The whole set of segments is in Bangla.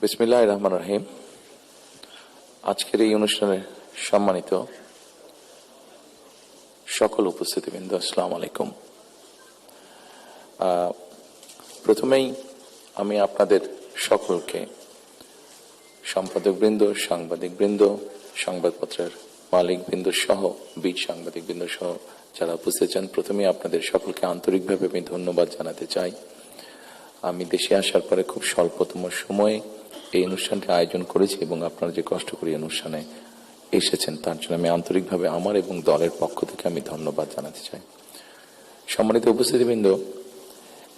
বিসমিল্লাহির রহমানির রহিম। আজকের এই অনুষ্ঠানে সম্মানিত সকল উপস্থিতিবৃন্দ, আসসালামু আলাইকুম। প্রথমেই আমি আপনাদের সকলকে, সম্পাদকবৃন্দ, সাংবাদিকবৃন্দ, সংবাদপত্রের মালিকবৃন্দ সহ বীর সাংবাদিকবৃন্দ সহ যারা উপস্থিত আছেন, প্রথমেই আপনাদের সকলকে আন্তরিকভাবে আমি ধন্যবাদ জানাতে চাই। আমি দেশে আসার পরে খুব স্বল্পতম সময়ে এই অনুষ্ঠানটি আয়োজন করেছি এবং আপনারা যে কষ্ট করে অনুষ্ঠানে এসেছেন তার জন্য আমি আন্তরিকভাবে আমার এবং দলের পক্ষ থেকে আমি ধন্যবাদ জানাতে চাই। সম্মানিত উপস্থিতিবৃন্দ,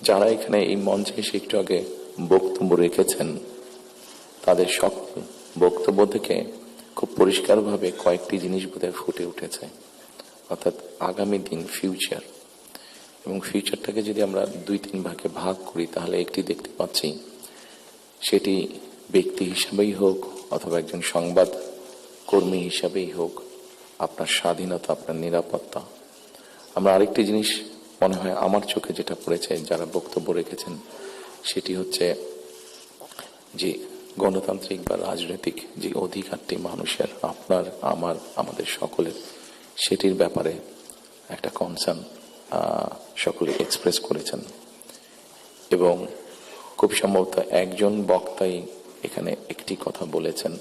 যারা এখানে এই মঞ্চে এসে একটু আগে বক্তব্য রেখেছেন, তাদের সকল বক্তব্য থেকে খুব পরিষ্কারভাবে কয়েকটি জিনিস বোধহয় ফুটে উঠেছে, অর্থাৎ আগামী দিন, ফিউচার। এবং ফিউচারটাকে যদি আমরা 2-3 ভাগে ভাগ করি তাহলে একটি দেখতে পাচ্ছি, সেটি ব্যক্তি হিসাবেই হোক অথবা একজন সংবাদ কর্মী হিসাবেই হোক, আপনার স্বাধীনতা, আপনার নিরাপত্তা। আমরা আরেকটি জিনিস মনে হয় আমার চোখে যেটা পড়েছে যারা বক্তব্য রেখেছেন, সেটি হচ্ছে যে গণতান্ত্রিক বা রাজনৈতিক যে অধিকারটি মানুষের, আপনার, আমার, আমাদের সকলের, সেটির ব্যাপারে একটা কনসার্ন সকলে এক্সপ্রেস করেছেন। এবং খুব সম্ভবত একজন বক্তাই এখানে একটি কথা বলেছেন,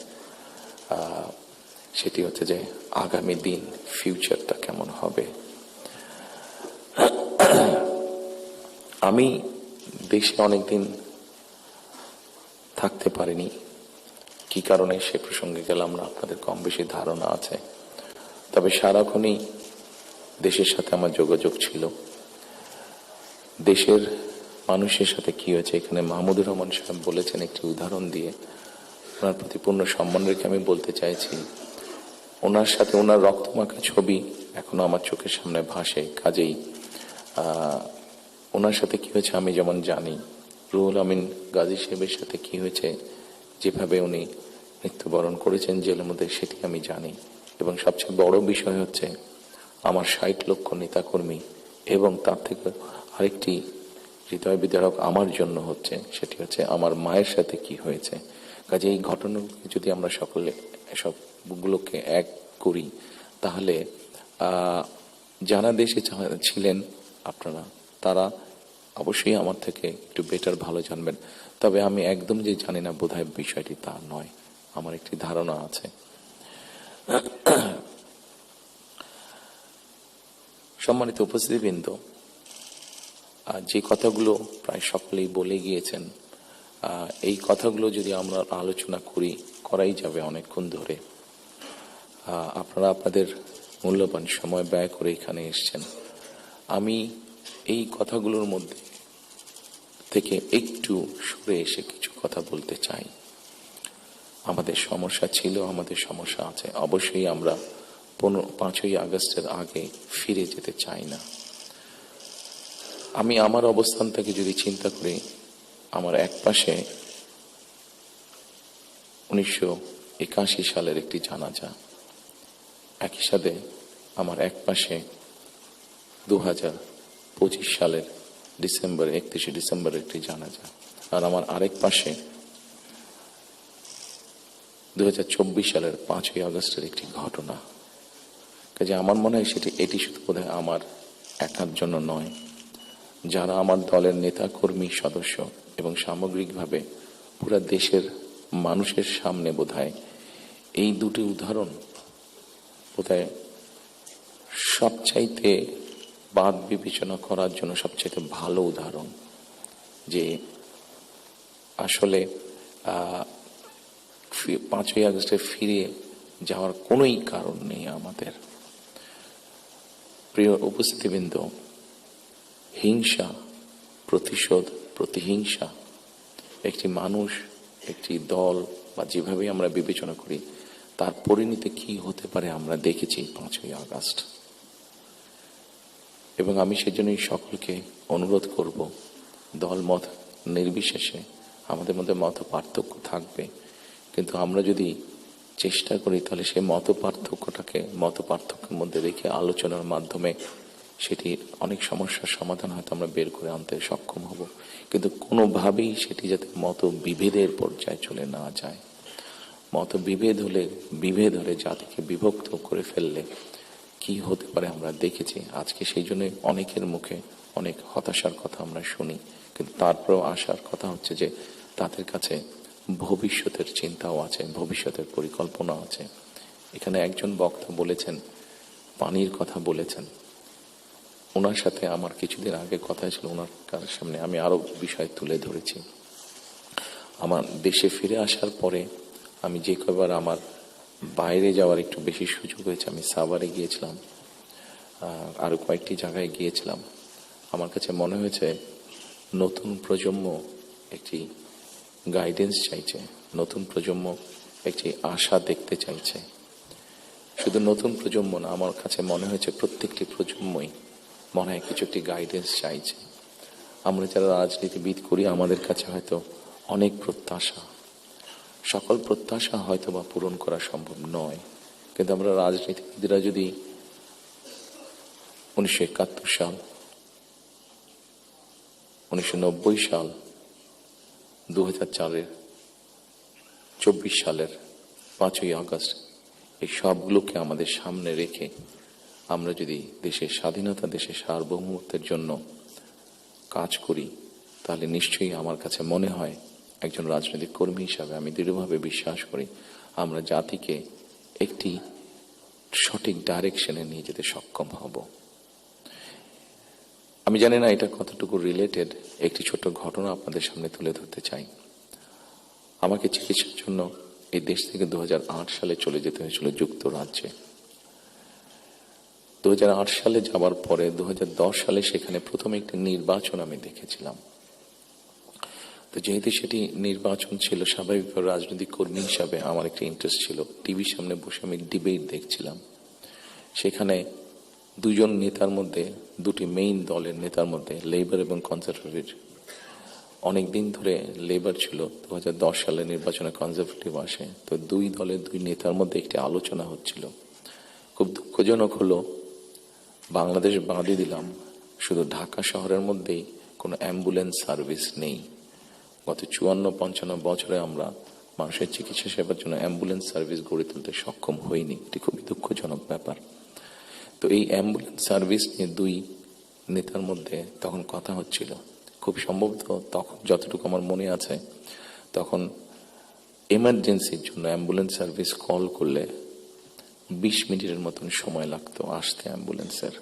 সেটি হচ্ছে যে আগামী দিন, ফিউচারটা কেমন হবে। আমি দেশে অনেকদিন থাকতে পারিনি, কি কারণে সে প্রসঙ্গে গেলাম না, আপনাদের কম বেশি ধারণা আছে। তবে সারাক্ষণই দেশের সাথে আমার যোগাযোগ ছিল। দেশের মানুষের সাথে কি হয়েছে, এখানে মাহমুদুর রহমান সাহেব বলেছেন একটি উদাহরণ দিয়ে, ওনার প্রতি পূর্ণ সম্মান রেখে আমি বলতে চাইছি, ওনার সাথে ওনার রক্তমাখা ছবি এখনো আমার চোখের সামনে ভাসে। কাজেই ওনার সাথে কি হয়েছে আমি যেমন জানি, রুহুল আমিন গাজী সাহেবের সাথে কি হয়েছে, যেভাবে উনি মৃত্যুবরণ করেছেন জেলের মধ্যে, সেটি আমি জানি। এবং সবচেয়ে বড় বিষয় হচ্ছে আমার 60 লক্ষ নেতাকর্মী, এবং তার থেকে আরেকটি হৃদয় বিদারক আমার জন্য হচ্ছে, সেটি হচ্ছে আমার মায়ের সাথে কি হয়েছে। কাজে এই ঘটনাগুলো যদি আমরা সকলে সবগুলোকে এক করি, তাহলে যারা দেশে ছিলেন আপনারা, তারা অবশ্যই আমার থেকে একটু বেটার ভালো জানবেন। তবে আমি একদম যে জানি না বোধহয় বিষয়টি তা নয়, আমার একটি ধারণা আছে। সম্মানিত উপস্থিতিবৃন্দ, যে কথাগুলো প্রায় সকলেই বলে গিয়েছেন, এই কথাগুলো যদি আমরা আলোচনা করাই যাবে অনেকক্ষণ ধরে। আপনারা আপনাদের মূল্যবান সময় ব্যয় করে এখানে এসেছেন। আমি এই কথাগুলোর মধ্যে থেকে একটু সরে এসে কিছু কথা বলতে চাই। আমাদের সমস্যা ছিল, আমাদের সমস্যা আছে। অবশ্যই আমরা 5ই আগস্টের আগে ফিরে যেতে চাই না। আমি আমার অবস্থান থেকে যদি চিন্তা করি, আমার এক পাশে 1981 সালের একটি জানাজা, একই সাথে আমার এক পাশে 2025 সালের 31 ডিসেম্বরের একটি জানাজা, আর আমার আরেক পাশে 2024 সালের 5ই আগস্টের একটি ঘটনা। কাজে আমার মনে হয় এটি শুধু বোধহয় আমার একার জন্য নয়, যারা আমার দলের নেতা কর্মী সদস্য এবং সামগ্রিকভাবে পুরা দেশের মানুষের সামনে বোধহয় এই দুটি উদাহরণ বোধহয় সবচাইতে বাদ বিবেচনা করার জন্য সবচাইতে ভালো উদাহরণ, যে আসলে 5ই আগস্টে ফিরে যাওয়ার কোনোই কারণ নেই আমাদের। প্রিয় উপস্থিতিবৃন্দ, হিংসা, প্রতিশোধ, প্রতিহিংসা একটি মানুষ, একটি দল বা যেভাবে আমরা বিবেচনা করি, তার পরিণতি কি হতে পারে আমরা দেখেছি 5ই আগস্ট। এবং আমি সেজন্যই সকলকে অনুরোধ করব, দল মত নির্বিশেষে আমাদের মধ্যে মত পার্থক্য থাকবে, কিন্তু আমরা যদি চেষ্টা করি তাহলে সেই মত পার্থক্যের মধ্যে রেখে আলোচনার মাধ্যমে সেটি অনেক সমস্যার সমাধান হয়তো আমরা বের করে আনতে সক্ষম হব, কিন্তু কোনোভাবেই সেটি যাতে মতবিভেদের পর্যায়ে চলে না যায়। মতবিভেদ হলে, বিভেদ হলে জাতিকে বিভক্ত করে ফেললে কি হতে পারে আমরা দেখেছি। আজকে সেই জন্য অনেকের মুখে অনেক হতাশার কথা আমরা শুনি, কিন্তু তারপরেও আসার কথা হচ্ছে যে তাদের কাছে ভবিষ্যতের চিন্তাও আছে, ভবিষ্যতের পরিকল্পনা আছে। এখানে একজন বক্তা বলেছেন, পানির কথা বলেছেন। ওনার সাথে আমার কিছুদিন আগে কথা ছিল, ওনার সামনে আমি আরো বিষয় তুলে ধরেছি। আমার দেশে ফিরে আসার পরে আমি যে কবার আমার বাইরে যাওয়ার একটু বেশি সুযোগ হয়েছে, আমি সাভারে গিয়েছিলাম, আরো কয়েকটি জায়গায় গিয়েছিলাম। আমার কাছে মনে হয়েছে নতুন প্রজন্ম একটি গাইডেন্স চাইছে, নতুন প্রজন্ম একটি আশা দেখতে চাইছে। শুধু নতুন প্রজন্ম না, আমার কাছে মনে হয়েছে প্রত্যেকটি প্রজন্মই মনে হয় কিছু একটি গাইডেন্স চাইছে। আমরা যারা রাজনীতিবিদ করি আমাদের কাছে হয়তো অনেক প্রত্যাশা, সকল প্রত্যাশা হয়তো বা পূরণ করা সম্ভব নয়, কিন্তু আমরা রাজনীতিবিদরা যদি 1971 সাল, 1990 সাল, 2004-এর 24 সালের 5ই আগস্ট এই সবগুলোকে আমাদের সামনে রেখে আমরা যদি দেশের স্বাধীনতা, দেশের সার্বভৌমত্বের জন্য কাজ করি, তাহলে নিশ্চয়ই আমার কাছে মনে হয় একজন রাজনৈতিক কর্মী হিসাবে আমি দৃঢ়ভাবে বিশ্বাস করি আমরা জাতিকে একটি সঠিক ডাইরেকশনে নিয়ে যেতে সক্ষম হব। আমি জানি না এটা কতটুকু রিলেটেড, একটি ছোট ঘটনা আপনাদের সামনে তুলে ধরতে চাই। আমাকে চিকিৎসার জন্য এই দেশ থেকে 2008 সালে চলে যেতে হয়েছিল যুক্তরাজ্যে। 2008 সালে যাওয়ার পরে 2010 সালে সেখানে প্রথমে একটি নির্বাচন আমি দেখেছিলাম। তো যেহেতু সেটি নির্বাচন ছিল, স্বাভাবিকভাবে রাজনৈতিক কর্মী হিসাবে আমার একটা ইন্টারেস্ট ছিল। টিভির সামনে বসে আমি ডিবেট দেখছিলাম। সেখানে দুজন নেতার মধ্যে, দুটি মেইন দলের নেতার মধ্যে, লেবার এবং কনজারভেটিভ, অনেকদিন ধরে লেবার ছিল, 2010 সালে নির্বাচনে কনজারভেটিভ আসে। তো দুই দলের দুই নেতার মধ্যে একটি আলোচনা হচ্ছিল। খুব দুঃখজনক হলো, বাংলাদেশ বাদই দিলাম, শুধু ঢাকা শহরের মধ্যেই কোনো অ্যাম্বুলেন্স সার্ভিস নেই। গত 54-55 বছরে আমরা মানুষের চিকিৎসা সেবার জন্য অ্যাম্বুলেন্স সার্ভিস গড়ে তুলতে সক্ষম হইনি। এটি খুবই দুঃখজনক ব্যাপার। তো এই অ্যাম্বুলেন্স সার্ভিস নিয়ে দুই নেতার মধ্যে তখন কথা হচ্ছিল। খুব সম্ভবত তখন যতটুকু আমার মনে আছে, তখন এমার্জেন্সির জন্য অ্যাম্বুলেন্স সার্ভিস কল করলে 20 মিনিটের মতন সময় লাগতো আসতে অ্যাম্বুলেন্সের।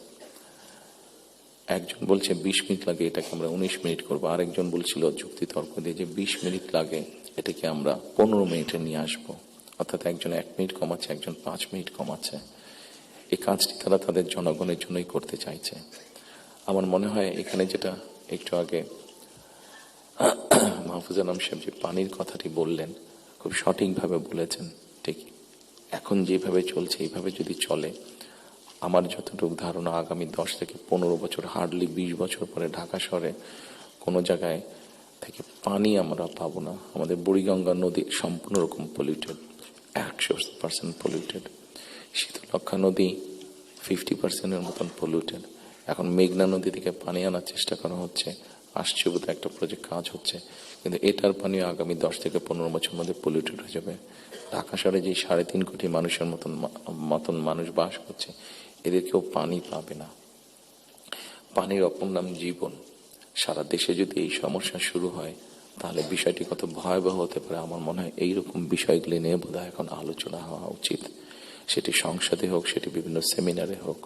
একজন বলছে 20 মিনিট লাগে, এটাকে আমরা 19 মিনিট করবো। আরেকজন বলছিল যুক্তি তর্ক দিয়ে যে 20 মিনিট লাগে, এটাকে আমরা 15 মিনিটে নিয়ে আসবো। অর্থাৎ একজন 1 মিনিট কমাচ্ছে, একজন 5 মিনিট কমাচ্ছে। এই কাজটি তারা তাদের জনগণের জন্যই করতে চাইছে। আমার মনে হয় এখানে যেটা একটু আগে মাহফুজ আলম সাহেব যে পানির কথাটি বললেন, খুব সঠিকভাবে বলেছেন। ঠিক এখন যেভাবে চলছে এইভাবে যদি চলে, আমার যতটুকু ধারণা আগামী 10 থেকে 15 বছর, হার্ডলি 20 বছর পরে ঢাকা শহরে কোনো জায়গায় থেকে পানি আমরা পাবো না। আমাদের বুড়িগঙ্গা নদী সম্পূর্ণ রকম পলিউটেড, 100% পলিউটেড। শীতলক্ষা নদী 50%-এর মতন পলিউটেড। এখন মেঘনা নদী থেকে পানি আনার চেষ্টা করা হচ্ছে, আসছে বোধহয় একটা প্রজেক্ট কাজ হচ্ছে, কিন্তু এটার পানিও আগামী 10 থেকে 15 বছর মধ্যে পলিউটেড হয়ে যাবে। ঢাকা শহরে যে 3.5 কোটি মানুষের মতন মানুষ বাস করছে, এদের কেউ পানি পাবে না। পানির অপর নাম জীবন। সারা দেশে যদি এই সমস্যা শুরু হয়, তাহলে বিষয়টি কত ভয়াবহ হতে পারে। আমার মনে হয় এইরকম বিষয়গুলি নিয়ে বোধহয় এখন আলোচনা হওয়া উচিত, সেটি সংসদে হোক, সেটি বিভিন্ন সেমিনারে হোক।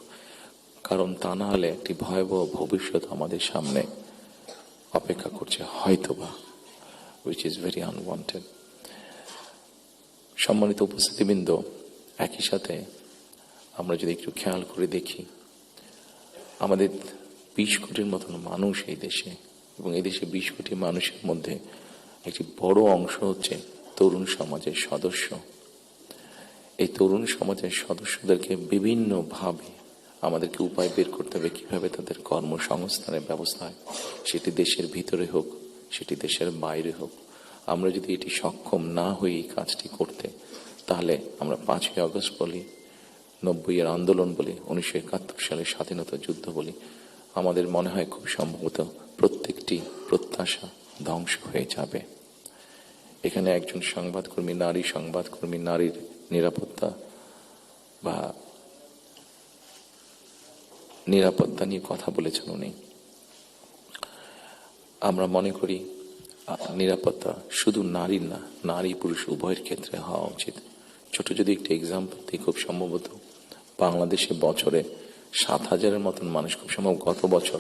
কারণ তা না হলে একটি ভয়াবহ ভবিষ্যৎ আমাদের সামনে অপেক্ষা করছে হয়তোবা, which is very unwanted. সম্মানিত উপস্থিতিবৃন্দ, একই সাথে আমরা যদি একটু খেয়াল করে দেখি, আমাদের 20 কোটির মতন মানুষ এই দেশে, এবং এই দেশে 20 কোটি মানুষের মধ্যে একটি বড় অংশ হচ্ছে তরুণ সমাজের সদস্য। এই তরুণ সমাজের সদস্যদেরকে বিভিন্নভাবে আমাদেরকে উপায় বের করতে হবে কিভাবে তাদের কর্মসংস্থানের ব্যবস্থা হয়, সেটি দেশের ভিতরে হোক, সেটি দেশের বাইরে হোক। আমরা যদি এটি সক্ষম না হই এই কাজটি করতে, তাহলে আমরা 5ই আগস্ট বলি, 90-এর আন্দোলন বলি, 1971 সালের স্বাধীনতা যুদ্ধ বলি, আমাদের মনে হয় খুব সম্ভবত প্রত্যেকটি প্রত্যাশা ধ্বংস হয়ে যাবে। এখানে একজন সংবাদকর্মী, নারী সংবাদকর্মী, নারীর নিরাপত্তা বা নিরাপত্তা নিয়ে কথা বলেছেন উনি। আমরা মনে করি নিরাপত্তা শুধু নারীর না, নারী পুরুষ উভয়ের ক্ষেত্রে হওয়া উচিত। ছোট যদি একটি এক্সাম্পল দিই, খুব সম্ভবত বাংলাদেশে বছরে 7,000-এর মতন মানুষ, খুব সম্ভব গত বছর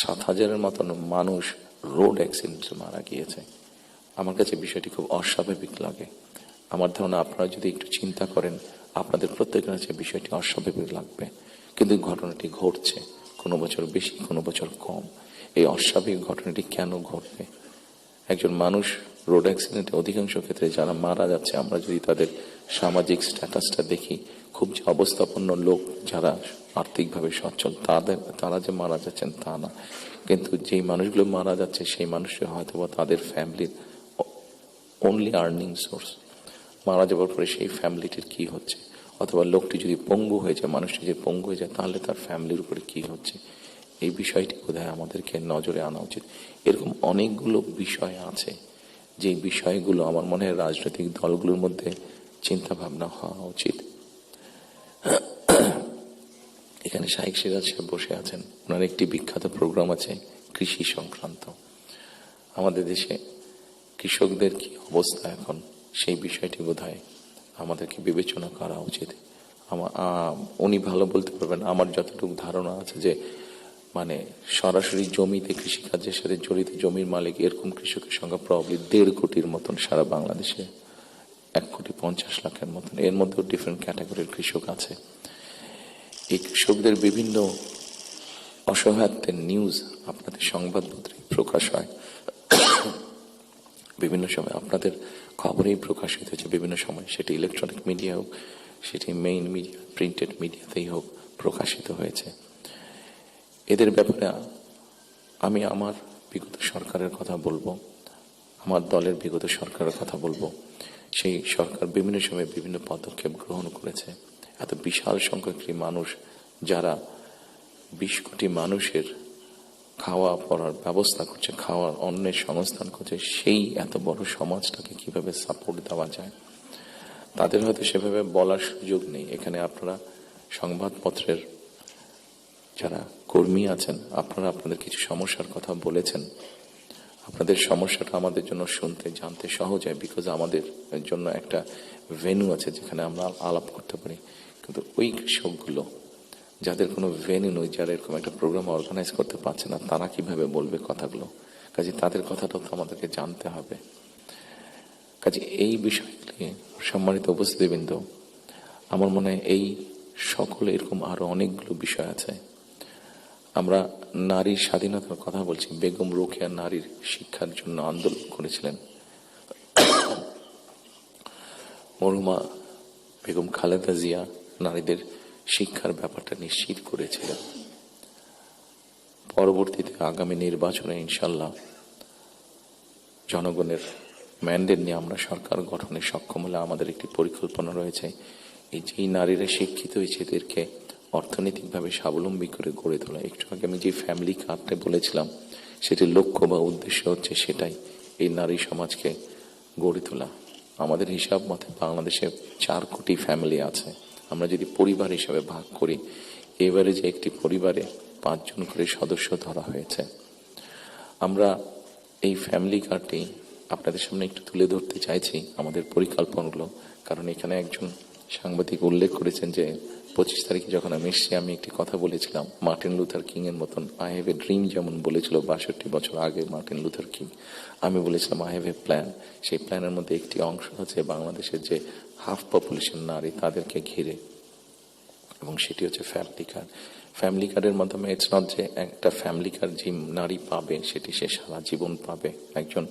7,000-এর মতন মানুষ রোড অ্যাক্সিডেন্টে মারা গিয়েছে। আমার কাছে বিষয়টি খুব অস্বাভাবিক লাগে। আমার ধারণা আপনারা যদি একটু চিন্তা করেন, আপনাদের প্রত্যেকের কাছে বিষয়টি অস্বাভাবিক লাগবে, কিন্তু ঘটনাটি ঘটছে, কোনো বছর বেশি, কোনো বছর কম। এই অস্বাভাবিক ঘটনাটি কেন ঘটবে? একজন মানুষ রোড অ্যাক্সিডেন্টে অধিকাংশ ক্ষেত্রে যারা মারা যাচ্ছে, আমরা যদি তাদের সামাজিক স্ট্যাটাসটা দেখি, খুব যে অবস্থাপন্ন লোক যারা আর্থিকভাবে সচ্ছল তারা যে মারা যাচ্ছেন তা না, কিন্তু যেই মানুষগুলো মারা যাচ্ছে সেই মানুষরা হয়তো বা তাদের ফ্যামিলির অনলি আর্নিং সোর্স। মারা যাওয়ার পরে সেই ফ্যামিলিটির কি হচ্ছে, অথবা লোকটি যদি পঙ্গু হয়ে যায়, মানুষটি যদি পঙ্গু হয়ে যায়, তাহলে তার ফ্যামিলির উপরে কি হচ্ছে, এই বিষয়টি বোধহয় আমাদেরকে নজরে আনা উচিত। এরকম অনেকগুলো বিষয় আছে যে বিষয়গুলো আমার মনে হয় রাজনৈতিক দলগুলোর মধ্যে চিন্তা ভাবনা হওয়া উচিত। এখানে শাইখ সিরাজ সাহেব বসে আছেন, ওনার একটি বিখ্যাত প্রোগ্রাম আছে কৃষি সংক্রান্ত। আমাদের দেশে কৃষকদের কি অবস্থা এখন, সেই বিষয়টি বোধহয় আমাদেরকে বিবেচনা করা উচিত। উনি ভালো বলতে পারবেন, আমার যতটুকু ধারণা আছে যে মানে সরাসরি জমিতে কৃষিকাজের সাথে জড়িত জমির মালিক এরকম কৃষকের সংখ্যা প্রবাবলি 1.5 কোটির মতন সারা বাংলাদেশে, 1,50,00,000-এর মতন। এর মধ্যেও ডিফারেন্ট ক্যাটাগরির কৃষক আছে। এই কৃষকদের বিভিন্ন অসহায়ত্বের নিউজ আপনাদের সংবাদপত্রে প্রকাশ হয়, বিভিন্ন সময় আপনাদের খবরেই প্রকাশিত হয়েছে, বিভিন্ন সময় সেটি ইলেকট্রনিক মিডিয়া হোক, সেটি মেইন মিডিয়া প্রিন্টেড মিডিয়াতেই হোক, প্রকাশিত হয়েছে। এদের ব্যাপারে আমি আমার বিগত সরকারের কথা বলবো, আমার দলের বিগত সরকারের কথা বলবো। সেই সরকার বিভিন্ন সময় বিভিন্ন পদক্ষেপ গ্রহণ করেছে। এত বিশাল সংখ্যক মানুষ, যারা 20 কোটি মানুষের খাওয়া পড়ার ব্যবস্থা করছে, খাওয়ার অন্যের সংস্থান করছে, সেই এত বড় সমাজটাকে কিভাবে সাপোর্ট দেওয়া যায়, তাদের হয়তো সেভাবে বলার সুযোগ নেই। এখানে আপনারা সংবাদপত্রের যারা কর্মী আছেন, আপনারা আপনাদের কিছু সমস্যার কথা বলেছেন। আপনাদের সমস্যাটা আমাদের জন্য শুনতে জানতে সহজ হয়, বিকজ আমাদের জন্য একটা ভেন্যু আছে যেখানে আমরা আলাপ করতে পারি। কিন্তু ওই কৃষকগুলো যাদের কোনো ভেন্যু নেই, যারা এরকম একটা প্রোগ্রাম অর্গানাইজ করতে পারছে না, তারা কিভাবে বলবে কথাগুলো? কাজে তাদের কথাটা তো আমাদেরকে জানতে হবে। কাজে এই বিষয়গুলি, সম্মানিত উপস্থিতিবৃন্দ, আমার মনে হয় এই সকল এরকম আরো অনেকগুলো বিষয় আছে। আমরা নারীর স্বাধীনতার কথা বলছি। বেগম রোকেয়া নারীর শিক্ষার জন্য আন্দোলন করেছিলেন। মরহুমা বেগম খালেদা জিয়া নারীদের শিক্ষার ব্যাপারটা নিশ্চিত করেছিলেন। পরবর্তীতে আগামী নির্বাচনে ইনশাল্লাহ জনগণের ম্যান্ডেট নিয়ে আমরা সরকার গঠনে সক্ষম হলে আমাদের একটি পরিকল্পনা রয়েছে, এই যেই নারীরা শিক্ষিত হয়েছে এদেরকে অর্থনৈতিকভাবে স্বাবলম্বী করে গড়ে তোলা। একটু আগে আমি যে ফ্যামিলি কার্ডটা বলেছিলাম, সেটির লক্ষ্য বা উদ্দেশ্য হচ্ছে সেটাই, এই নারী সমাজকে গড়ে তোলা। আমাদের হিসাব মতে বাংলাদেশে 4 কোটি ফ্যামিলি আছে। আমরা যদি পরিবার হিসাবে ভাগ করি, এবারে যে একটি পরিবারে 5 জন করে সদস্য ধরা হয়েছে। আমরা এই ফ্যামিলি কার্ডটি আপনাদের সামনে একটু তুলে ধরতে চাইছি, আমাদের পরিকল্পনাগুলো। কারণ এখানে একজন সাংবাদিক উল্লেখ করেছেন যে 25 তারিখে যখন আমি এসেছি, আমি একটি কথা বলেছিলাম মার্টিন লুথার কিং এর মতন, আই হ্যাভ এ ড্রিম, যেমন বলেছিল 62 বছর আগে মার্টিন লুথার কিং। আমি বলেছিলাম আই হ্যাভ এ প্ল্যান। সেই প্ল্যানের মধ্যে একটি অংশ হচ্ছে বাংলাদেশের যে হাফ পপুলেশন নারী, তাদেরকে ঘিরে, এবং সেটি হচ্ছে ফ্যামিলি কার্ড। ফ্যামিলি কার্ডের মাধ্যমে ইটস নট যে একটা ফ্যামিলি কার্ড যে নারী পাবে সেটি সে সারা জীবন পাবে। একজন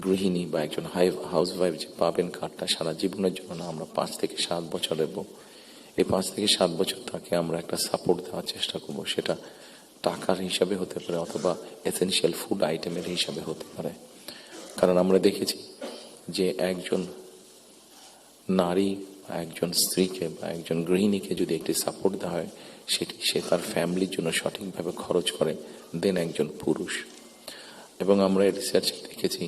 গৃহিণী বা একজন হাউস ওয়াইফ যে পাবেন কার্ডটা সারা জীবনের জন্য না, আমরা 5 থেকে 7 বছর দেব। এই 5 থেকে 7 বছর তাকে আমরা একটা সাপোর্ট দেওয়ার চেষ্টা করব। সেটা টাকার হিসাবে হতে পারে, অথবা এসেনশিয়াল ফুড আইটেমের হিসাবে হতে পারে। কারণ আমরা দেখেছি যে একজন নারী বা একজন স্ত্রীকে বা একজন গৃহিণীকে যদি একটি সাপোর্ট দেওয়া হয়, সেটি সে তার ফ্যামিলির জন্য সঠিকভাবে খরচ করে দেন একজন পুরুষ। এবং আমরা রিসার্চে দেখেছি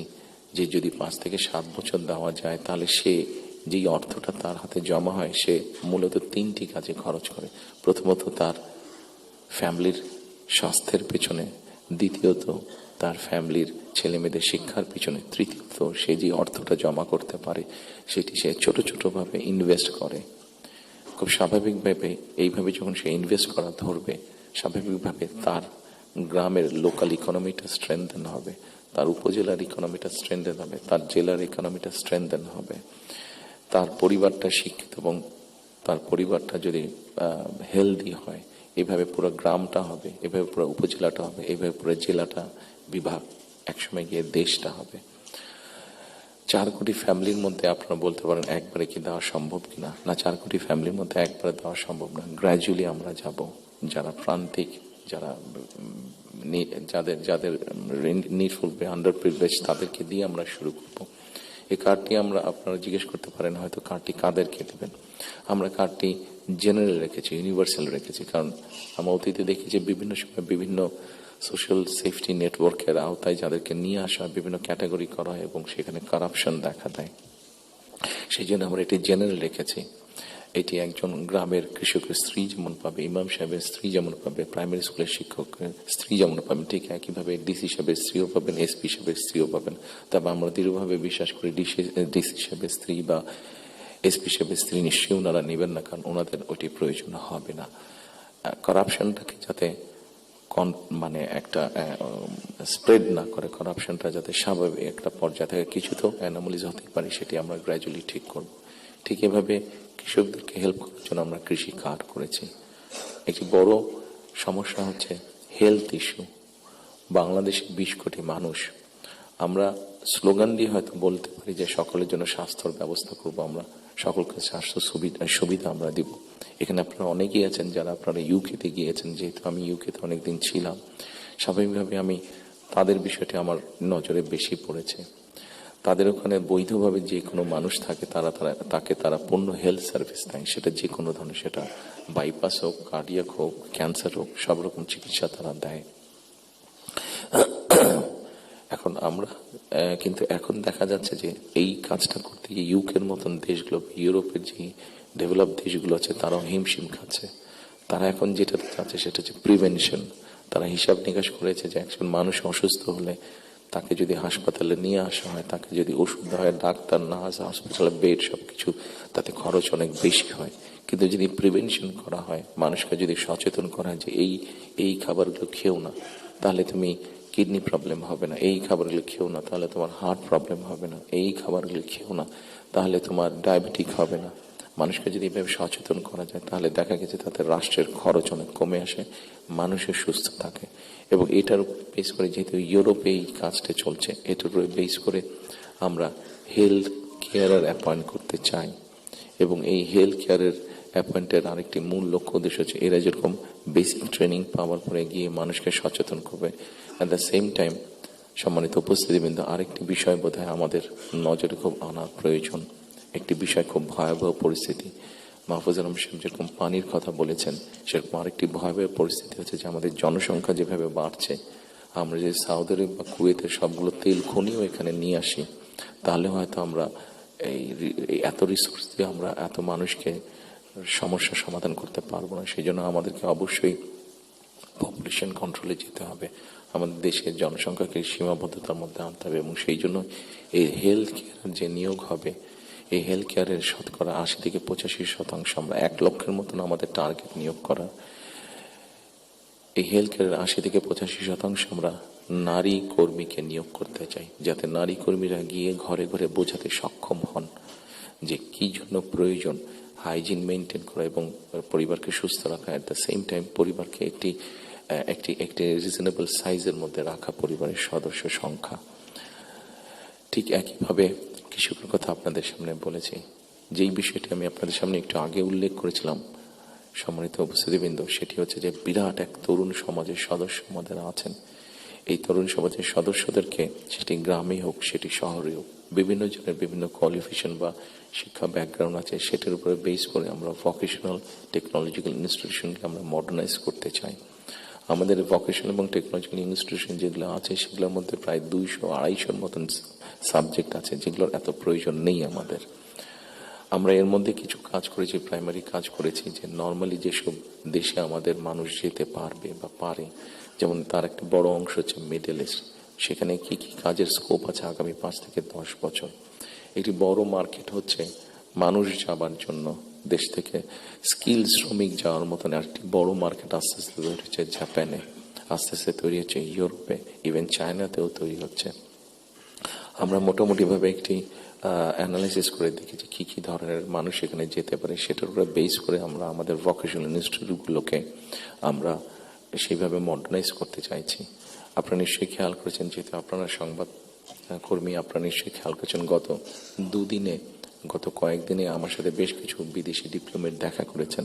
যে যদি 5 থেকে 7 বছর দেওয়া যায়, তাহলে সে যেই অর্থটা তার হাতে জমা হয়, সে মূলত 3টি কাজে খরচ করে। প্রথমত তার ফ্যামিলির স্বাস্থ্যের পেছনে, দ্বিতীয়ত তার ফ্যামিলির ছেলে মেয়েদের শিক্ষার পিছনে, তৃতীয়ত সে যে অর্থটা জমা করতে পারে সেটি সে ছোট ছোটভাবে ইনভেস্ট করে। খুব স্বাভাবিকভাবে এইভাবে যখন সে ইনভেস্ট করা ধরবে, স্বাভাবিকভাবে তার গ্রামের লোকাল ইকোনমিটা স্ট্রেংথেন হবে, তার উপজেলার ইকোনমিটা স্ট্রেংথেন হবে, তার জেলার ইকোনমিটা স্ট্রেংথেন হবে, তার পরিবারটা শিক্ষিত এবং তার পরিবারটা যদি হেলদি হয়, এভাবে পুরো গ্রামটা হবে, এভাবে পুরো উপজেলাটা হবে, এভাবে পুরো জেলাটা, বিভাগ, একসময় গিয়ে দেশটা হবে। 4 কোটি ফ্যামিলির মধ্যে আপনারা বলতে পারেন একবারে কি দেওয়া সম্ভব কিনা? না, 4 কোটি ফ্যামিলির মধ্যে একবারে দেওয়া সম্ভব না। গ্র্যাজুয়ালি আমরা যাব, যারা প্রান্তিক, যারা যাদের যাদের নিডফুল, আন্ডার প্রিভিলেজ, তাদেরকে দিয়ে আমরা শুরু করব। এই কার্ডটি আমরা, আপনারা জিজ্ঞেস করতে পারেন হয়তো কার্ডটি কাদেরকে দেবেন। আমরা কার্ডটি জেনারেল রেখেছি, ইউনিভার্সাল রেখেছি, কারণ আমরা অতীতে দেখি যে বিভিন্ন সময় বিভিন্ন সোশ্যাল সেফটি নেটওয়ার্কের আওতায় যাদেরকে নিয়ে আসা, বিভিন্ন ক্যাটাগরি করা হয় এবং সেখানে কারাপশন দেখা দেয়। সেই জন্য আমরা এটি জেনারেল রেখেছি। এটি একজন গ্রামের কৃষকের স্ত্রী যেমন পাবে, ইমাম সাহেবের স্ত্রী যেমন পাবে, প্রাইমারি স্কুলের শিক্ষকের স্ত্রী যেমন পাবেন, ঠিক একইভাবে ডিসি সাহেবের স্ত্রীও পাবেন, এসপি সাহেবের স্ত্রীও পাবেন। তবে আমরা দৃঢ়ভাবে বিশ্বাস করি ডিসি সাহেবের স্ত্রী বা এসপি সাহেবের স্ত্রী নিশ্চয়ই ওনারা নেবেন না, কারণ ওনাদের ওটি প্রয়োজন হবে না। কারাপশনটাকে যাতে মানে একটা স্প্রেড না করে, কারাপশনটা যাতে স্বাভাবিক একটা পর্যায়ে থাকে, কিছু তো অ্যানোমালিজ হতে পারে, সেটি আমরা গ্র্যাজুয়ালি ঠিক করব। ঠিক এভাবে কৃষকদেরকে হেল্প করার জন্য আমরা কৃষি কার্ড করেছি। একটি বড় সমস্যা হচ্ছে হেলথ ইস্যু। বাংলাদেশে 20 কোটি মানুষ। আমরা স্লোগান দিয়ে হয়তো বলতে পারি যে সকলের জন্য স্বাস্থ্যর ব্যবস্থা করব, আমরা সকলকে স্বাস্থ্য সুবিধা আমরা দিব। এখানে আপনারা অনেকেই আছেন যারা আপনারা ইউকেতে গিয়েছেন, যেহেতু আমি ইউকেতে অনেকদিন ছিলাম, স্বাভাবিকভাবে আমি তাদের বিষয়টি আমার নজরে বেশি পড়েছে। তাদের ওখানে বৈধভাবে যে কোনো মানুষ থাকে, তাকে তারা পূর্ণ হেলথ সার্ভিস দেয়, সেটা যে কোনো ধরনের, সেটা বাইপাস হোক, কার্ডিয়াক হোক, ক্যান্সার হোক, সব রকম চিকিৎসা তারা দেয়। এখন আমরা কিন্তু এখন দেখা যাচ্ছে যে এই কাজটা করতে গিয়ে ইউকের মতন দেশগুলো, ইউরোপের যে ডেভেলপ দেশগুলো আছে, তারাও হিমশিম খাচ্ছে। তারা এখন যেটা চাচ্ছে সেটা হচ্ছে প্রিভেনশন। তারা হিসাব নিকাশ করেছে যে একজন মানুষ অসুস্থ হলে তাকে যদি হাসপাতালে নিয়ে আসা হয়, তাকে যদি ওষুধ দেওয়া হয়, ডাক্তার, নার্স, হাসপাতালে বেড, সবকিছু, তাতে খরচ অনেক বেশি হয়। কিন্তু যদি প্রিভেনশন করা হয়, মানুষকে যদি সচেতন করা হয় যে এই খাবারগুলো খেও না, তাহলে তুমি কিডনি প্রবলেম হবে না, এই খাবারগুলো খেও না, তাহলে তোমার হার্ট প্রবলেম হবে না, এই খাবারগুলো খেও না, তাহলে তোমার ডায়াবেটিক হবে না। মানুষকে যদি এভাবে সচেতন করা যায়, তাহলে দেখা গেছে তাতে রাষ্ট্রের খরচ অনেক কমে আসে, মানুষের সুস্থ থাকে। এবং এটার উপর বেস করে, যেহেতু ইউরোপে এই কাজটা চলছে, এটার উপরে বেস করে আমরা হেলথ কেয়ারার অ্যাপয়েন্ট করতে চাই। এবং এই হেলথ কেয়ারের অ্যাপয়েন্টের আরেকটি মূল লক্ষ্য উদ্দেশ্য হচ্ছে এরা যেরকম বেসিক ট্রেনিং পাওয়ার পরে গিয়ে মানুষকে সচেতন করবে, অ্যাট দ্য সেম টাইম সম্মানিত উপস্থিতিবৃন্দ, আরেকটি বিষয় বোধহয় আমাদের নজরে খুব আনা প্রয়োজন। একটি বিষয়, খুব ভয়াবহ পরিস্থিতি। মাহফুজ আলম সাহেব যেরকম পানির কথা বলেছেন, সেরকম আরেকটি ভয়াবহ পরিস্থিতি হচ্ছে যে আমাদের জনসংখ্যা যেভাবে বাড়ছে, আমরা যে সৌদি আরব বা কুয়েতের সবগুলো তেল খনিও এখানে নিয়ে আসি, তাহলে হয়তো আমরা এই এত রিসোর্স দিয়ে আমরা এত মানুষকে সমস্যার সমাধান করতে পারবো না। সেই জন্য আমাদেরকে অবশ্যই পপুলেশন কন্ট্রোলে যেতে হবে, আমাদের দেশের জনসংখ্যাকে সীমাবদ্ধতার মধ্যে আনতে হবে। এবং সেই জন্য এই হেলথ কেয়ার যে নিয়োগ হবে, এই হেলথ কেয়ারের শতকরা 80 থেকে 85% আমরা 1 লক্ষের মতন আমাদের টার্গেট নিয়োগ করা। এই হেলথ কেয়ারের 80 থেকে 85% আমরা নারী কর্মীকে নিয়োগ করতে চাই, যাতে নারী কর্মীরা গিয়ে ঘরে ঘরে বোঝাতে সক্ষম হন যে কি জন্য প্রয়োজন হাইজিন মেনটেন করা এবং পরিবারকে সুস্থ রাখা, অ্যাট দ্য সেম টাইম পরিবারকে একটি রিজনেবল সাইজের মধ্যে রাখা, পরিবারের সদস্য সংখ্যা। ঠিক একইভাবে কৃষকের কথা আপনাদের সামনে বলেছি, যেই বিষয়টি আমি আপনাদের সামনে একটু আগে উল্লেখ করেছিলাম সম্মানিত উপস্থিতিবৃন্দ, সেটি হচ্ছে যে বিরাট এক তরুণ সমাজের সদস্য আমাদের আছেন। এই তরুণ সমাজের সদস্যদেরকে, সেটি গ্রামে হোক সেটি শহরে হোক, বিভিন্ন জনের বিভিন্ন কোয়ালিফিকেশন বা শিক্ষা ব্যাকগ্রাউন্ড আছে, সেটার উপরে বেস করে আমরা ভোকেশনাল টেকনোলজিক্যাল ইনস্টিটিউশনকে আমরা মডার্নাইজ করতে চাই। আমাদের ভোকেশনাল এবং টেকনোলজিক্যাল ইনস্টিটিউশন যেগুলো আছে সেগুলোর মধ্যে প্রায় 200-250 মতন সাবজেক্ট আছে যেগুলোর এত প্রয়োজন নেই আমাদের। আমরা এর মধ্যে কিছু কাজ করেছি, প্রাইমারি কাজ করেছি, যে নর্মালি যেসব দেশে আমাদের মানুষ যেতে পারবে বা পারে, যেমন তার একটা বড় অংশ হচ্ছে মিডল ইস্ট, সেখানে কি কি কাজের স্কোপ আছে আগামী 5 থেকে 10 বছর। একটি বড় মার্কেট হচ্ছে মানুষ যাবার জন্য, দেশ থেকে স্কিল শ্রমিক যাওয়ার মতন একটি বড় মার্কেট আস্তে আস্তে তৈরি হচ্ছে জাপানে, আস্তে আস্তে তৈরি হচ্ছে ইউরোপে, ইভেন চায়নাতেও তৈরি হচ্ছে। আমরা মোটামুটিভাবে একটি অ্যানালাইসিস করে দেখেছি কি কি ধরনের মানুষ এখানে যেতে পারে, সেটার উপরে বেস করে আমরা আমাদের ভোকেশনাল ইনস্টিটিউটগুলোকে আমরা সেইভাবে মডার্নাইজ করতে চাইছি। আপনারা নিশ্চয়ই খেয়াল করেছেন, যেহেতু আপনারা সংবাদ কর্মী, আপনারা নিশ্চয়ই খেয়াল করেছেন গত কয়েকদিনে আমার সাথে বেশ কিছু বিদেশি ডিপ্লোমেট দেখা করেছেন।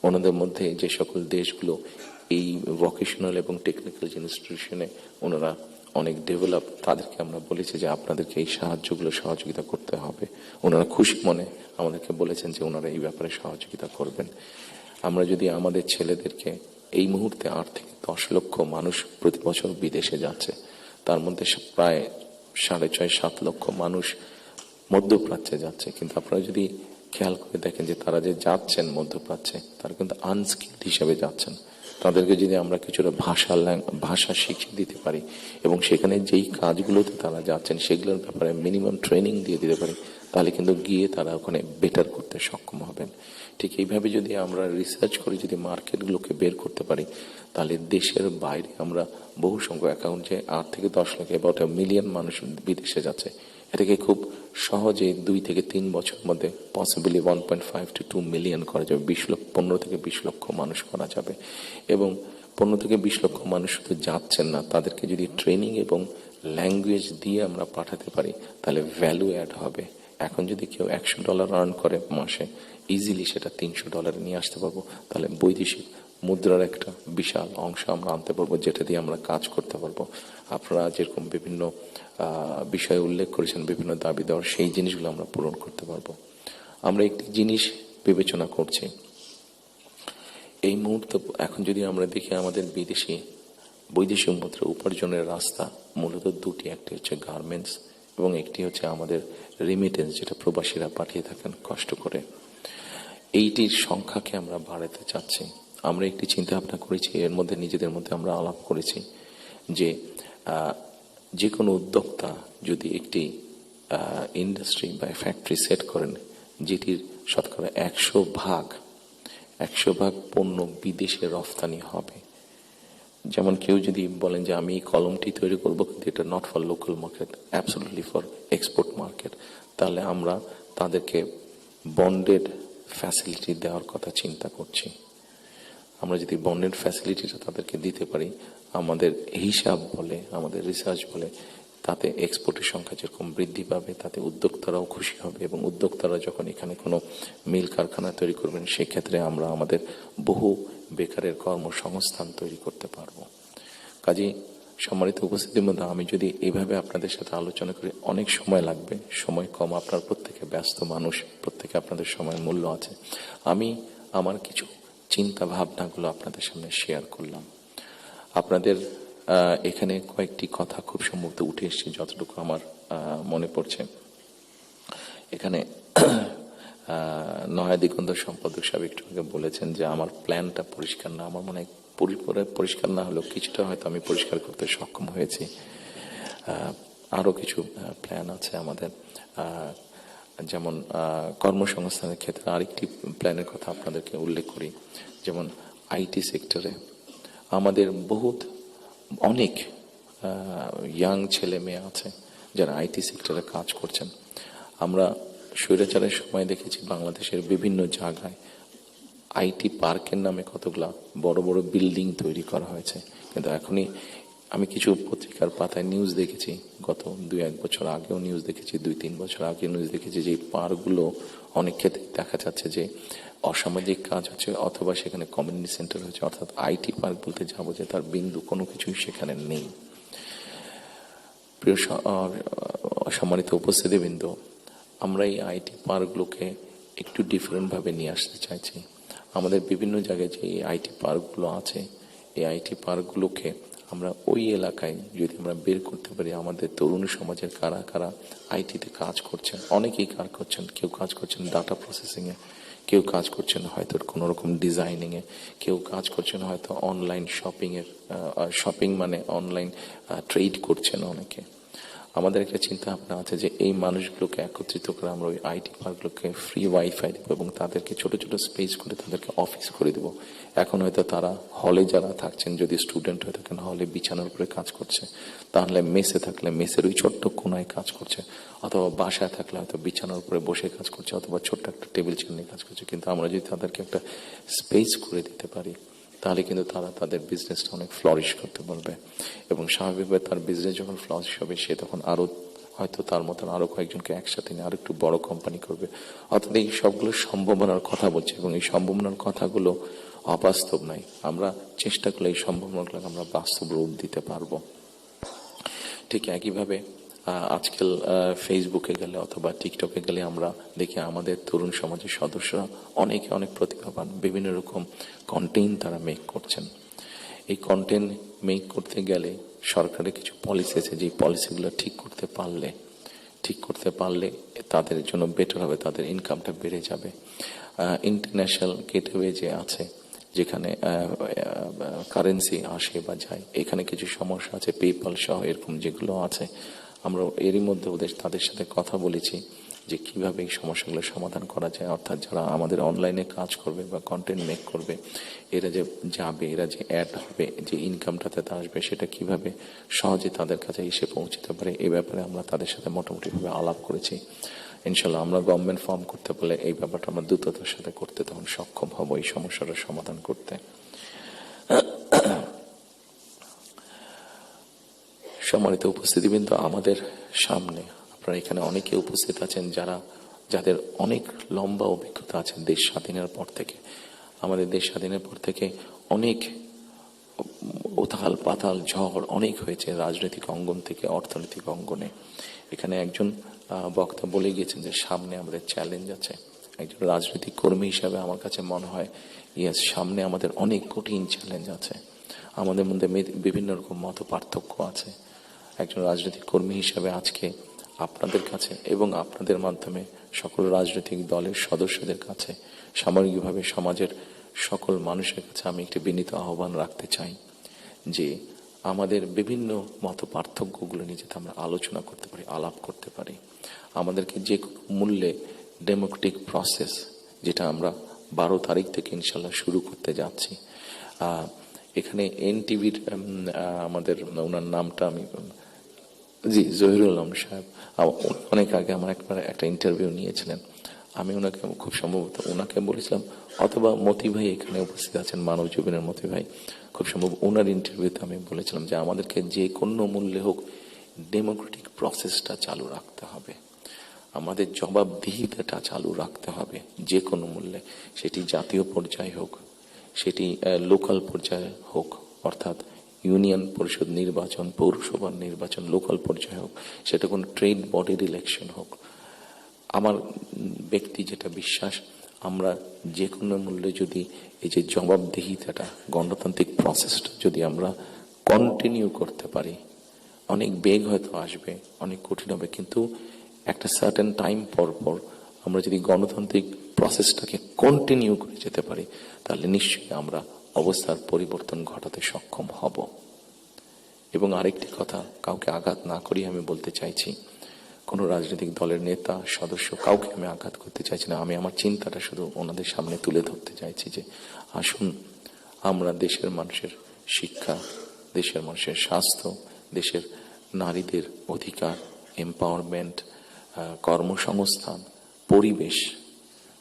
ওনাদের মধ্যে যে সকল দেশগুলো এই ভোকেশনাল এবং টেকনিক্যাল ইনস্টিটিউশনে ওনারা অনেক ডেভেলপ, তাদেরকে আমরা বলেছি যে আপনাদেরকে এই সহযোগিতা করতে হবে। ওনারা খুশি মনে আমাদেরকে বলেছেন যে ওনারা এই ব্যাপারে সহযোগিতা করবেন। আমরা যদি আমাদের ছেলেদেরকে, এই মুহূর্তে 8 থেকে 10 লক্ষ মানুষ প্রতি বছর বিদেশে যাচ্ছে, তার মধ্যে প্রায় 6.5-7 লক্ষ মানুষ মধ্যপ্রাচ্যে যাচ্ছে, কিন্তু আপনারা যদি খেয়াল করে দেখেন যে তারা যে যাচ্ছেন মধ্যপ্রাচ্যে, তারা কিন্তু আনস্কিল্ড হিসেবে যাচ্ছেন। তাদেরকে যদি আমরা কিছুটা ভাষা শিখিয়ে দিতে পারি এবং সেখানে যেই কাজগুলোতে তারা যাচ্ছেন সেগুলোর ব্যাপারে মিনিমাম ট্রেনিং দিয়ে দিতে পারি, তাহলে কিন্তু গিয়ে তারা ওখানে বেটার করতে সক্ষম হবেন। ঠিক এইভাবে যদি আমরা রিসার্চ করে যদি মার্কেটগুলোকে বের করতে পারি, তাহলে দেশের বাইরে আমরা বহু সংখ্যক অ্যাকাউন্ট, যে 8 থেকে 10 লাখ, অ্যাবাউট 1 মিলিয়ন মানুষ বিদেশে যাচ্ছে, এটাকে খুব সহজে 2 থেকে 3 বছরের মধ্যে পসিবলি 1.5 to 2 মিলিয়ন করা যাবে। 15 থেকে 20 লক্ষ মানুষ করা যাবে। এবং 15 থেকে 20 লক্ষ মানুষ শুধু যাচ্ছেন না, তাদেরকে যদি ট্রেনিং এবং ল্যাঙ্গুয়েজ দিয়ে আমরা পাঠাতে পারি, তাহলে ভ্যালু অ্যাড হবে। এখন যদি কেউ $100 আর্ন করে মাসে, ইজিলি সেটা $300 নিয়ে আসতে পারবো। তাহলে বৈদেশিক মুদ্রার একটা বিশাল অংশ আমরা আনতে পারবো, যেটা দিয়ে আমরা কাজ করতে পারবো। আপনারা যেরকম বিভিন্ন বিষয়ে উল্লেখ করেছেন, বিভিন্ন দাবি দেওয়ার, সেই জিনিসগুলো আমরা পূরণ করতে পারবো। আমরা একটি জিনিস বিবেচনা করছি, এই মুহূর্তে এখন যদি আমরা দেখি আমাদের বৈদেশিক মুদ্রা উপার্জনের রাস্তা মূলত দুটি, একটি হচ্ছে গার্মেন্টস এবং একটি হচ্ছে আমাদের রেমিটেন্স, যেটা প্রবাসীরা পাঠিয়ে থাকেন কষ্ট করে। এইটির সংখ্যাকে আমরা বাড়াতে চাচ্ছি। আমরা একটি চিন্তা ভাবনা করেছি, এর মধ্যে নিজেদের মধ্যে আমরা আলাপ করেছি যে কোনো উদ্যোক্তা যদি একটি ইন্ডাস্ট্রি বা ফ্যাক্টরি সেট করেন, যেটির শতকরা 100 ভাগ পণ্য বিদেশে রফতানি হবে। যেমন কেউ যদি বলেন যে আমি এই কলমটি তৈরি করবো, কিন্তু এটা not for local market, absolutely for export market, তাহলে আমরা তাদেরকে বন্ডেড ফ্যাসিলিটি দেওয়ার কথা চিন্তা করছি। আমরা যদি বন্ডেড ফ্যাসিলিটিটা তাদেরকে দিতে পারি, আমাদের হিসাব বলে, আমাদের রিসার্চ বলে, তাতে এক্সপোর্টের সংখ্যা যেরকম বৃদ্ধি পাবে, তাতে উদ্যোক্তারাও খুশি হবে। এবং উদ্যোক্তারা যখন এখানে কোনো মিল কারখানা তৈরি করবেন, সেক্ষেত্রে আমরা আমাদের বহু বেকারের কর্মসংস্থান তৈরি করতে পারবো। কাজেই সম্মানিত উপস্থিতির মধ্যে আমি যদি এইভাবে আপনাদের সাথে আলোচনা করি, অনেক সময় লাগবে, সময় কম, আপনার প্রত্যেকে ব্যস্ত মানুষ, প্রত্যেকে আপনাদের সময়ের মূল্য আছে। আমি আমার কিছু চিন্তা ভাবনাগুলো আপনাদের সামনে শেয়ার করলাম। আপনাদের এখানে কয়েকটি কথা খুব সম্ভবত উঠে এসেছে, যতটুকু আমার মনে পড়ছে। এখানে নয়া দিগন্ত সম্পাদক সাহেব একটু আগে বলেছেন যে আমার প্ল্যানটা পরিষ্কার না। আমার মনে হয় পরিষ্কার না হলেও কিছুটা হয়তো আমি পরিষ্কার করতে সক্ষম হয়েছি। আরো কিছু প্ল্যান আছে আমাদের, যেমন কর্মসংস্থানের ক্ষেত্রে আরেকটি প্ল্যানের কথা আপনাদেরকে উল্লেখ করি। যেমন আইটি সেক্টরে আমাদের অনেক ইয়াং ছেলে মেয়ে আছে যারা আইটি সেক্টরে কাজ করছেন। আমরা স্বৈরাচারের সময় দেখেছি বাংলাদেশের বিভিন্ন জায়গায় আইটি পার্কের নামে কতগুলা বড় বড় বিল্ডিং তৈরি করা হয়েছে, কিন্তু এখনই আমি কিছু পত্রিকার পাতায় নিউজ দেখেছি, গত 2-1 বছর আগেও নিউজ দেখেছি, 2-3 বছর আগে নিউজ দেখেছি, যে পার্কগুলো অনেক ক্ষেত্রে দেখা যাচ্ছে যে অসামাজিক কাজ হচ্ছে, অথবা সেখানে কমিউনিটি সেন্টার হচ্ছে, অর্থাৎ আইটি পার্ক বলতে যাবো যে তার বিন্দু কোনো কিছুই সেখানে নেই। প্রিয় সম্মানিত উপস্থিতিবৃন্দ, আমরা এই আইটি পার্কগুলোকে একটু ডিফারেন্টভাবে নিয়ে আসতে চাইছি। আমাদের বিভিন্ন জায়গায় যে আইটি পার্কগুলো আছে, এই আইটি পার্কগুলোকে আমরা ওই এলাকায় যদি আমরা বের করতে পারি, আমাদের তরুণ সমাজের কারা কারা আইটিতে কাজ করছেন, অনেকেই কাজ করছেন। কেউ কাজ করছেন ডাটা প্রসেসিংয়ে, কেউ কাজ করছেন হয়তো কোনো রকম ডিজাইনিংয়ে, কেউ কাজ করছেন হয়তো অনলাইন শপিং মানে অনলাইন ট্রেড করছেন অনেকে। আমাদের একটা চিন্তা ভাবনা আছে যে এই মানুষগুলোকে একত্রিত করে আমরা ওই আইটি পার্কগুলোকে ফ্রি ওয়াইফাই দেবো এবং তাদেরকে ছোট ছোট স্পেস করে তাদেরকে অফিস করে দেবো। এখন হয়তো তারা হলে যারা থাকছেন, যদি স্টুডেন্ট হয়ে থাকেন হলে বিছানার উপরে কাজ করছে, তাহলে মেসে থাকলে মেসের ওই ছোট্ট কোনায় কাজ করছে, অথবা বাসায় থাকলে হয়তো বিছানার উপরে বসে কাজ করছে, অথবা ছোট্ট একটা টেবিল চেয়ার নিয়ে কাজ করছে। কিন্তু আমরা যদি তাদেরকে একটা স্পেস করে দিতে পারি, তাহলে কিন্তু তারা তাদের বিজনেসটা অনেক ফ্লরিশ করতে পারবে এবং স্বাভাবিকভাবে তার বিজনেস যখন ফ্লরিশ হবে, সে তখন আরো হয়তো তার মতন আরো কয়েকজনকে একসাথে নিয়ে আরো একটু বড় কোম্পানি করবে। অর্থাৎ এই সবগুলো সম্ভাবনার কথা বলছে এবং এই সম্ভাবনার কথাগুলো অবাস্তব নয়। আমরা চেষ্টা করলে এই সম্ভাবনাগুলোকে আমরা বাস্তব রূপ দিতে পারবো। ঠিক একইভাবে আজকাল ফেসবুকে গেলে অথবা টিকটকে গেলে আমরা দেখি আমাদের তরুণ সমাজের সদস্যরা অনেকে অনেক প্রতিভাবান, বিভিন্ন রকম কন্টেন্ট তারা মেক করছেন। এই কন্টেন্ট মেক করতে গেলে সরকারের কিছু পলিসি আছে, যে পলিসিগুলো ঠিক করতে পারলে তাদের জন্য বেটার হবে, তাদের ইনকামটা বেড়ে যাবে। ইন্টারন্যাশনাল গেটওয়ে যে আছে, যেখানে কারেন্সি আসে বা যায়, এখানে কিছু সমস্যা আছে, পেপাল সহ এরকম যেগুলো আছে। আমরা এরই মধ্যে তাদের সাথে কথা বলেছি যে কিভাবে এই সমস্যাগুলো সমাধান করা যায়। অর্থাৎ যারা আমাদের অনলাইনে কাজ করবে বা কন্টেন্ট মেক করবে, এরা যে যাবে, এরা যে অ্যাড হবে, যে ইনকামটাতে আসবে, সেটা কিভাবে সহজে তাদের কাছে এসে পৌঁছতে পারে, এই ব্যাপারে আমরা তাদের সাথে মোটামুটিভাবে আলাপ করেছি। ইনশাল্লাহ আমরা গভর্নমেন্ট ফর্ম করতে পারলে এই ব্যাপারটা আমরা দ্রুততার সাথে করতে তখন সক্ষম হব, এই সমস্যাটার সমাধান করতে। সম্মানিত উপস্থিতিবৃন্দ, আমাদের সামনে আপনারা এখানে অনেকে উপস্থিত আছেন যাদের অনেক লম্বা অভিজ্ঞতা আছে দেশ স্বাধীনের পর থেকে। আমাদের দেশ স্বাধীনের পর থেকে অনেক উথাল পাতাল ঝড় অনেক হয়েছে, রাজনৈতিক অঙ্গন থেকে অর্থনৈতিক অঙ্গনে। এখানে একজন বক্তা বলে গিয়েছেন যে সামনে আমাদের চ্যালেঞ্জ আছে। একজন রাজনৈতিক কর্মী হিসাবে আমার কাছে মনে হয় সামনে আমাদের অনেক কঠিন চ্যালেঞ্জ আছে, আমাদের মধ্যে বিভিন্ন রকম মত পার্থক্য আছে। একজন রাজনৈতিক কর্মী হিসাবে আজকে আপনাদের কাছে এবং আপনাদের মাধ্যমে সকল রাজনৈতিক দলের সদস্যদের কাছে, সামগ্রিকভাবে সমাজের সকল মানুষের কাছে আমি একটি বিনীত আহ্বান রাখতে চাই যে আমাদের বিভিন্ন মত পার্থক্যগুলো নিয়ে যাতে আমরা আলোচনা করতে পারি, আলাপ করতে পারি। আমাদেরকে যে কোনো মূল্যে ডেমোক্রেটিক প্রসেস, যেটা আমরা 12 তারিখ থেকে ইনশাল্লাহ শুরু করতে যাচ্ছি। এখানে এনটিভির আমাদের ওনার নামটা আমি জহিরুল আলম সাহেব অনেক আগে আমার একটা ইন্টারভিউ নিয়েছিলেন। আমি ওনাকে খুব সম্ভবত ওনাকে বলেছিলাম, অথবা মতি ভাই এখানে উপস্থিত আছেন, মানব জীবনের মতি ভাই, খুব সম্ভব ওনার ইন্টারভিউতে আমি বলেছিলাম যে আমাদেরকে যে কোনো মূল্যে হোক ডেমোক্রেটিক প্রসেসটা চালু রাখতে হবে, আমাদের জবাবদিহিতাটা চালু রাখতে হবে যে কোনো মূল্যে। সেটি জাতীয় পর্যায়ে হোক, সেটি লোকাল পর্যায়ে হোক, অর্থাৎ ইউনিয়ন পরিষদ নির্বাচন, পৌরসভার নির্বাচন, লোকাল পর্যায়ে হোক, সেটা কোনো ট্রেড বডির ইলেকশন হোক। আমার ব্যক্তি যেটা বিশ্বাস, আমরা যে কোনো মূল্যে যদি এই যে জবাবদিহিতাটা, গণতান্ত্রিক প্রসেসটা যদি আমরা কন্টিনিউ করতে পারি, অনেক বেগ হয়তো আসবে, অনেক কঠিন হবে, কিন্তু একটা সার্টেন টাইম পর পর আমরা যদি গণতান্ত্রিক প্রসেসটাকে কন্টিনিউ করে যেতে পারি, তাহলে নিশ্চয়ই আমরা অবস্থার পরিবর্তন ঘটাতে সক্ষম হব। এবং আরেকটি কথা, কাউকে আঘাত না করি আমি বলতে চাইছি, কোনো রাজনৈতিক দলের নেতা সদস্য কাউকে আমি আঘাত করতে চাইছি না। আমি আমার চিন্তাটা শুধু ওনাদের সামনে তুলে ধরতে চাইছি যে আসুন আমরা দেশের মানুষের শিক্ষা, দেশের মানুষের স্বাস্থ্য, দেশের নারীদের অধিকার, এম্পাওয়ারমেন্ট, কর্মসংস্থান, পরিবেশ,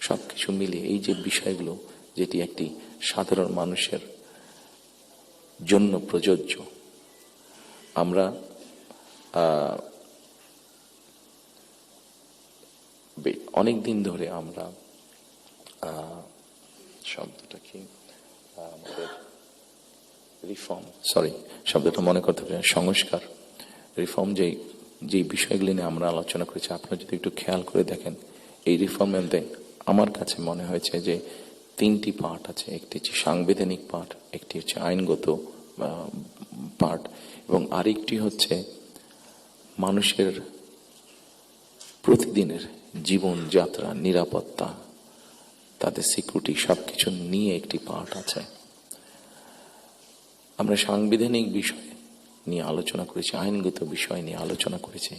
সবকিছু মিলিয়ে এই যে বিষয়গুলো, যেটি একটি সাধারণ মানুষের জন্য প্রযোজ্য, আমরা অনেক দিন ধরে আমরা শব্দটা কি আমাদের রিফর্ম, শব্দটা মনে করতে পারি, সংস্কার, রিফর্ম যে বিষয়গুলি নিয়ে আমরা আলোচনা করেছি, আপনারা যদি একটু খেয়াল করে দেখেন, এই রিফর্মের মধ্যে আমার কাছে মনে হয়েছে যে 3টি পার্ট আছে। একটি হচ্ছে সাংবিধানিক পার্ট, একটি হচ্ছে আইনগত পার্ট, এবং আরেকটি হচ্ছে মানুষের প্রতিদিনের জীবনযাত্রা, নিরাপত্তা, তাদের সিকিউরিটি সবকিছু নিয়ে একটি পার্ট আছে। আমরা সাংবিধানিক বিষয় নিয়ে আলোচনা করেছি, আইনগত বিষয় নিয়ে আলোচনা করেছি।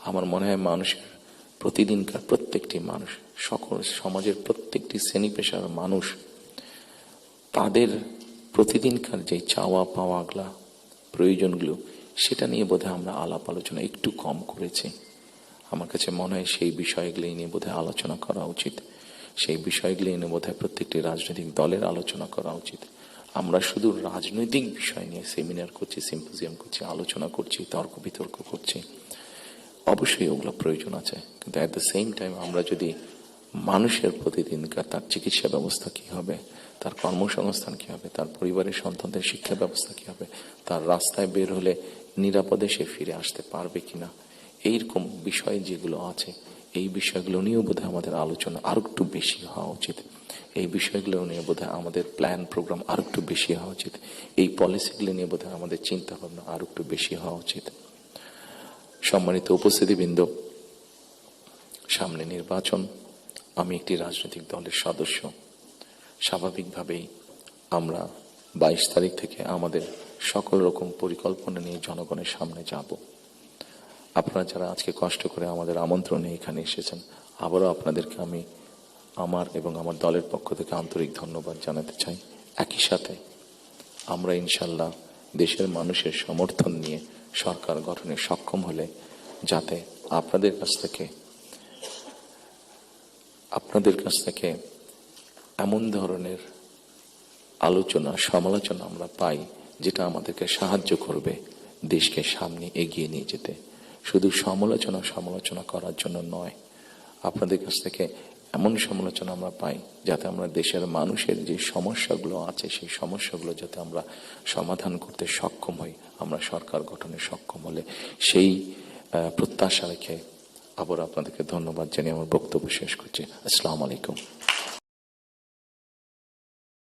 আমার মনে হয় মানুষের প্রতিদিনকার প্রত্যেকটি মানুষ, সকল সমাজের প্রত্যেকটি শ্রেণী পেশার মানুষ, তাদের প্রতিদিনকার যে চাওয়া পাওয়াগুলা, প্রয়োজনগুলো, সেটা নিয়ে বোধহয় আমরা আলাপ আলোচনা একটু কম করেছি। আমার কাছে মনে হয় সেই বিষয়গুলি নিয়ে বোধহয় আলোচনা করা উচিত। সেই বিষয়গুলি নিয়ে বোধহয় প্রত্যেকটি রাজনৈতিক দলের আলোচনা করা উচিত। আমরা শুধু রাজনৈতিক বিষয় নিয়ে সেমিনার করছি, সিম্পোজিয়াম করছি, আলোচনা করছি, তর্ক বিতর্ক করছি। অবশ্যই ওগুলো প্রয়োজন আছে, কিন্তু অ্যাট দ্য সেম টাইম আমরা যদি মানুষের প্রতিদিনকার তার চিকিৎসা ব্যবস্থা কী হবে, তার কর্মসংস্থান কী হবে, তার পরিবারের সন্তানদের শিক্ষা ব্যবস্থা কী হবে, তার রাস্তায় বের হলে নিরাপদে সে ফিরে আসতে পারবে কিনা, এইরকম বিষয় যেগুলো আছে, এই বিষয়গুলো নিয়েও বোধহয় আমাদের আলোচনা আরো একটু বেশি হওয়া উচিত। এই বিষয়গুলো নিয়ে বোধহয় আমাদের প্ল্যান প্রোগ্রাম আরো একটু বেশি হওয়া উচিত। এই পলিসিগুলো নিয়ে বোধহয় আমাদের চিন্তা ভাবনা আরো একটু বেশি হওয়া উচিত। সম্মানিত উপস্থিতিবৃন্দ, সামনে নির্বাচন। আমি একটি রাজনৈতিক দলের সদস্য। স্বাভাবিকভাবেই আমরা 22 তারিখ থেকে আমাদের সকল রকম পরিকল্পনা নিয়ে জনগণের সামনে যাব। আপনারা যারা আজকে কষ্ট করে আমাদের আমন্ত্রণে এখানে এসেছেন, আবারও আপনাদেরকে আমি আমার এবং আমার দলের পক্ষ থেকে আন্তরিক ধন্যবাদ জানাতে চাই। একই সাথে আমরা ইনশাল্লাহ দেশের মানুষের সমর্থন নিয়ে সরকার গঠনে সক্ষম হলে যাতে আপনাদের কাছ থেকে এমন ধরনের আলোচনা সমালোচনা আমরা পাই যেটা আমাদেরকে সাহায্য করবে দেশকে সামনে এগিয়ে নিয়ে যেতে। শুধু সমালোচনা করার জন্য নয়, আপনাদের কাছ থেকে এমন সমালোচনা আমরা পাই যাতে আমরা দেশের মানুষের যে সমস্যাগুলো আছে, সেই সমস্যাগুলো যাতে আমরা সমাধান করতে সক্ষম হই, আমরা সরকার গঠনে সক্ষম হলে, সেই প্রত্যাশা রেখে আবার আপনাদেরকে ধন্যবাদ জানিয়ে আমার বক্তব্য শেষ করছি। আসসালামু আলাইকুম।